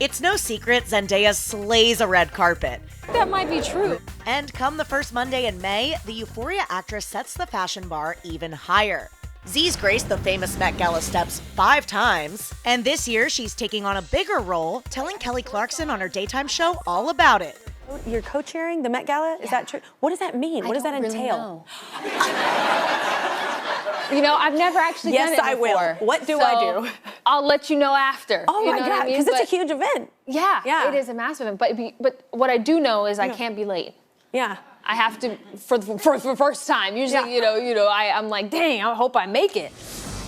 It's no secret Zendaya slays a red carpet. That might be true. And come the first Monday in May, the Euphoria actress sets the fashion bar even higher. Z's graced the famous Met Gala steps 5 times, and this year she's taking on a bigger role, telling Kelly Clarkson on her daytime show all about it. You're co-chairing the Met Gala? Is that true? What does that mean? What does that entail? You know, I've never actually done it before. Yes, I will. What do I do? I'll let you know after. Oh my God, because it's a huge event. Yeah, it is a massive event. But what I do know is I can't be late. Yeah. I have to for the first time. Usually, I'm like, dang, I hope I make it.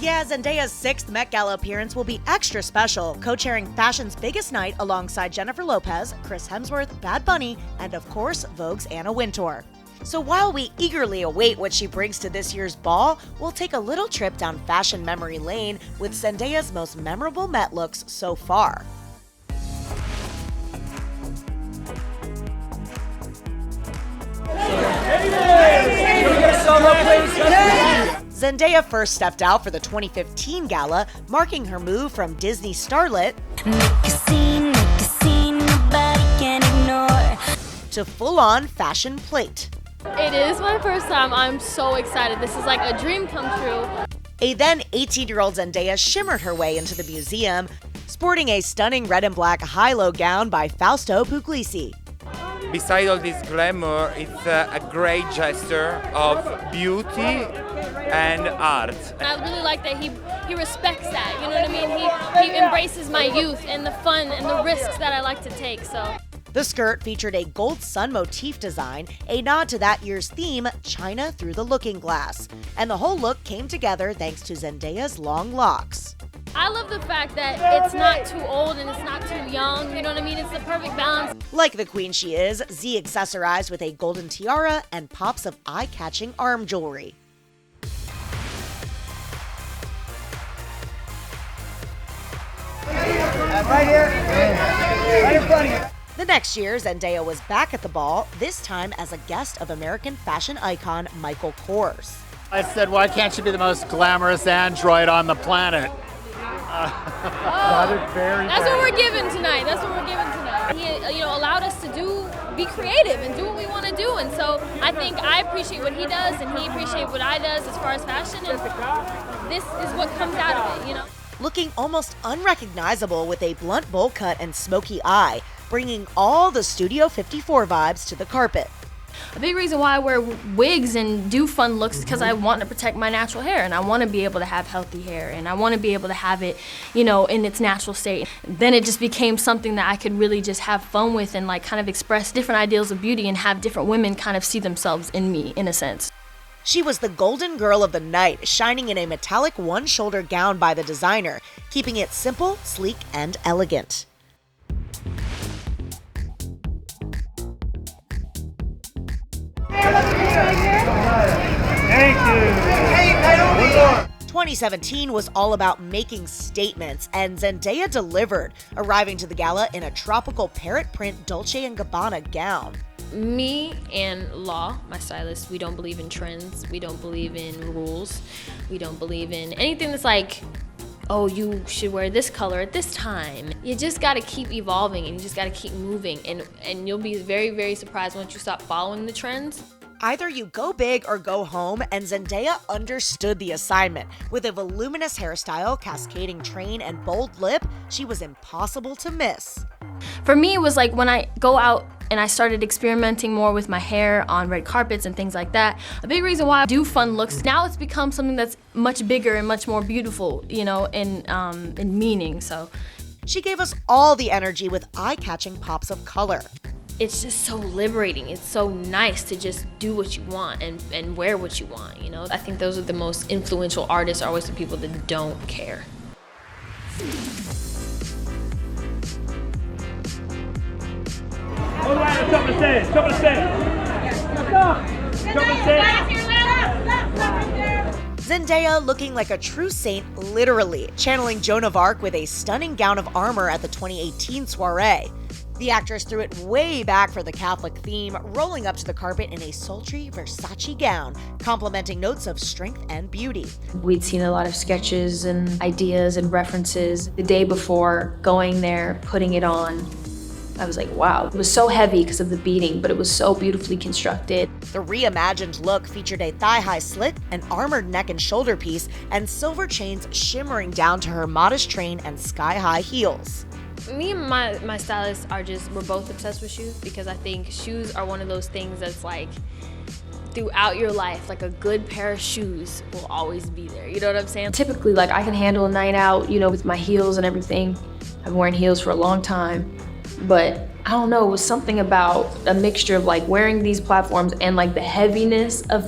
Yeah, Zendaya's 6th Met Gala appearance will be extra special, co-chairing fashion's biggest night alongside Jennifer Lopez, Chris Hemsworth, Bad Bunny, and of course, Vogue's Anna Wintour. So while we eagerly await what she brings to this year's ball, we'll take a little trip down fashion memory lane with Zendaya's most memorable Met looks so far. Zendaya first stepped out for the 2015 gala, marking her move from Disney starlet to full-on fashion plate. It is my first time. I'm so excited. This is like a dream come true. A then 18-year-old Zendaya shimmered her way into the museum, sporting a stunning red and black high-low gown by Fausto Puglisi. Beside all this glamour, it's a great gesture of beauty and art. I really like that he respects that, you know what I mean? He embraces my youth and the fun and the risks that I like to take, so. The skirt featured a gold sun motif design, a nod to that year's theme, China Through the Looking Glass. And the whole look came together thanks to Zendaya's long locks. I love the fact that it's not too old and it's not too young, you know what I mean? It's the perfect balance. Like the queen she is, Z accessorized with a golden tiara and pops of eye-catching arm jewelry. Right here. Right in front of you. The next year, Zendaya was back at the ball, this time as a guest of American fashion icon Michael Kors. I said, why can't she be the most glamorous android on the planet? That's what we're given tonight. He, allowed us to be creative and do what we want to do. And so I think I appreciate what he does and he appreciates what I does as far as fashion. And this is what comes out of it, Looking almost unrecognizable with a blunt bowl cut and smoky eye, bringing all the Studio 54 vibes to the carpet. A big reason why I wear wigs and do fun looks is because I want to protect my natural hair and I want to be able to have healthy hair and I want to be able to have it, in its natural state. Then it just became something that I could really just have fun with and kind of express different ideals of beauty and have different women kind of see themselves in me, in a sense. She was the golden girl of the night, shining in a metallic one-shoulder gown by the designer, keeping it simple, sleek, and elegant. Thank you. Hey, 2017 was all about making statements, and Zendaya delivered, arriving to the gala in a tropical parrot print Dolce & Gabbana gown. Me and Law, my stylist, we don't believe in trends. We don't believe in rules. We don't believe in anything that's like, oh, you should wear this color at this time. You just gotta keep evolving and you just gotta keep moving and you'll be very, very surprised once you stop following the trends. Either you go big or go home, and Zendaya understood the assignment. With a voluminous hairstyle, cascading train, and bold lip, she was impossible to miss. For me, it was like when I go out and I started experimenting more with my hair on red carpets and things like that. A big reason why I do fun looks, now it's become something that's much bigger and much more beautiful, in meaning, so. She gave us all the energy with eye-catching pops of color. It's just so liberating. It's so nice to just do what you want and wear what you want, I think those are the most influential artists, are always the people that don't care. All right, top of the stairs, top of the stairs. Top of the stairs. Zendaya looking like a true saint, literally, channeling Joan of Arc with a stunning gown of armor at the 2018 soiree. The actress threw it way back for the Catholic theme, rolling up to the carpet in a sultry Versace gown, complementing notes of strength and beauty. We'd seen a lot of sketches and ideas and references. The day before, going there, putting it on, I was like, wow. It was so heavy because of the beading, but it was so beautifully constructed. The reimagined look featured a thigh-high slit, an armored neck and shoulder piece, and silver chains shimmering down to her modest train and sky-high heels. Me and my stylist we're both obsessed with shoes, because I think shoes are one of those things that's like throughout your life, like a good pair of shoes will always be there. You know what I'm saying? Typically, like I can handle a night out, with my heels and everything. I've been wearing heels for a long time, but I don't know, it was something about a mixture of like wearing these platforms and like the heaviness of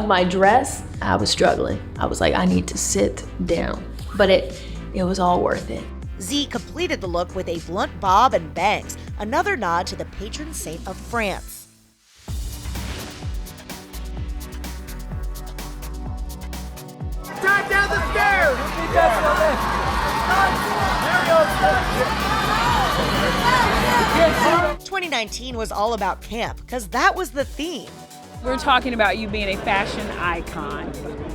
my dress. I was struggling. I was like, I need to sit down, but it was all worth it. Z completed the look with a blunt bob and bangs, another nod to the patron saint of France. Drive down the stairs! 2019 was all about camp, because that was the theme. We're talking about you being a fashion icon.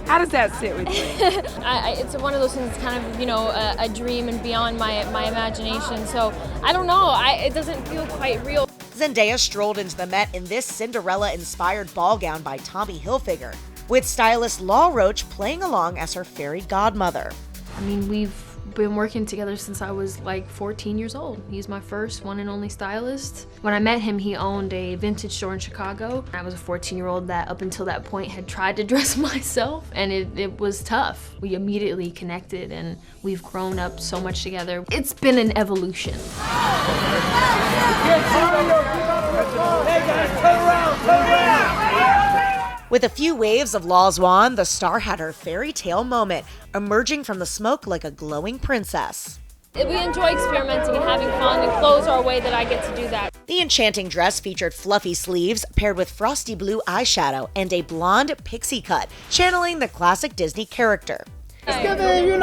How does that sit with you? It's one of those things that's kind of, a dream and beyond my imagination. So I don't know, it doesn't feel quite real. Zendaya strolled into the Met in this Cinderella-inspired ball gown by Tommy Hilfiger, with stylist Law Roach playing along as her fairy godmother. I mean, we've been working together since I was like 14 years old. He's my first one and only stylist. When I met him, he owned a vintage store in Chicago. I was a 14-year-old that up until that point had tried to dress myself, and it was tough. We immediately connected and we've grown up so much together. It's been an evolution. With a few waves of Law's wand, the star had her fairy tale moment, emerging from the smoke like a glowing princess. We enjoy experimenting and having fun, and clothes are a way that I get to do that. The enchanting dress featured fluffy sleeves paired with frosty blue eyeshadow and a blonde pixie cut, channeling the classic Disney character. It's giving,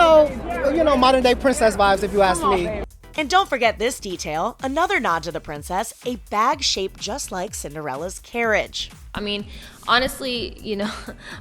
modern day princess vibes, if you ask me. And don't forget this detail, another nod to the princess, a bag shaped just like Cinderella's carriage. I mean, honestly,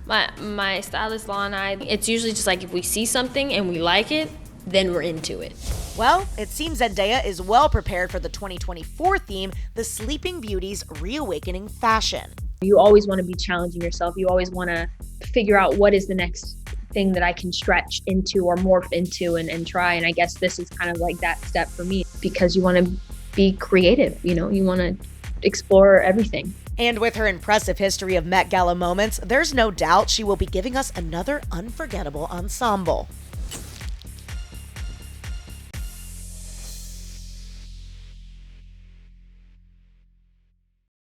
my stylist Law and I, it's usually just like if we see something and we like it, then we're into it. Well, it seems Zendaya is well prepared for the 2024 theme, the Sleeping Beauty's reawakening fashion. You always want to be challenging yourself. You always want to figure out what is the next thing that I can stretch into or morph into and try. And I guess this is kind of like that step for me, because you want to be creative, you want to explore everything. And with her impressive history of Met Gala moments, there's no doubt she will be giving us another unforgettable ensemble.